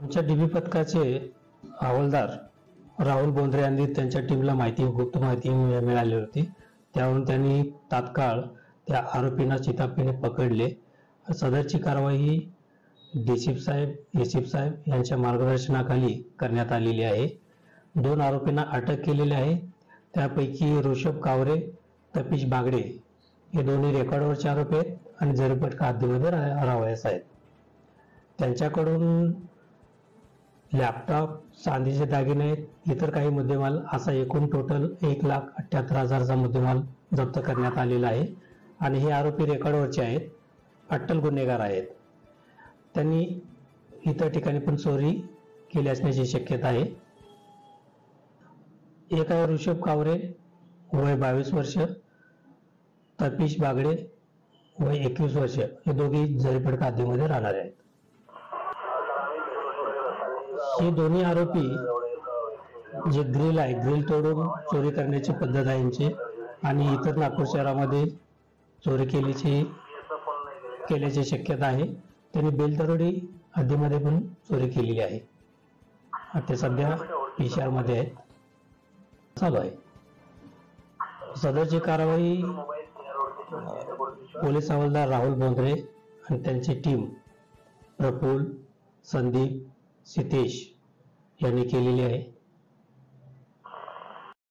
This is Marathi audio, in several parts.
आमच्या डीबी पथकाचे हवालदार राहुल बोंद्रे यांनी त्यांच्या टीमला गुप्त माहिती मिळाली होती। त्यावरून त्यांनी तात्काळ त्या आरोपींना चितापीने पकडले। सदरची कारवाई डीसीपी साहेब एसीपी साहेब यांच्या मार्गदर्शनाखाली करण्यात आलेली आहे। 2 आरोपींना अटक केलेली आहे। त्यापैकी ऋषभ कावरे, तपीश बागडे हे दोन्ही रेकॉर्डवरचे आरोपी आहेत आणि जरीपटका हद्दीमध्ये रहिवासी आहेत। त्यांच्याकडून लॅपटॉप, चांदीचे दागिने, इतर काही मुद्देमाल असा एकूण टोटल 1,78,000चा मुद्देमाल जप्त करण्यात आलेला आहे आणि हे आरोपी रेकॉर्डवरचे आहेत, अट्टल गुन्हेगार आहेत। त्यांनी इतर ठिकाणी पण चोरी केली असण्याची शक्यता आहे। एक आहे ऋषभ कावरे, वय 22 वर्ष, तपीश बागडे वय 21 वर्ष, हे दोघे जरीपटका हद्दीमध्ये राहणारे आहेत। हे दोन्ही आरोपी जे ग्रिल आहे, ग्रिल तोडून चोरी करण्याची पद्धत आहे यांची आणि इतर नागपूर शहरामध्ये चोरी केल्याची शक्यता आहे। त्यांनी बेलतरोडी हद्दीमध्ये पण चोरी केलेली आहे। ते सध्या PCR मध्ये आहेत, चालू आहे। सदरची कारवाई पोलीस हवालदार राहुल बोंद्रे आणि त्यांची टीम प्रफुल्ल, संदीप, सितेश यांनी केलेली आहे।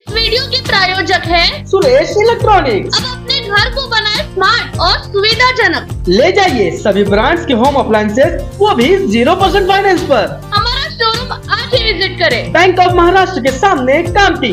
वीडियो के प्रायोजक हैं सुरेश इलेक्ट्रॉनिक्स। अब अपने घर को बनाए स्मार्ट और सुविधाजनक। ले जाइए सभी ब्रांड्स के होम अप्लायंसेस, वो भी 0% फाइनेंस पर। हमारा शोरूम आज ही विजिट करें। बैंक ऑफ महाराष्ट्र के सामने कामठी।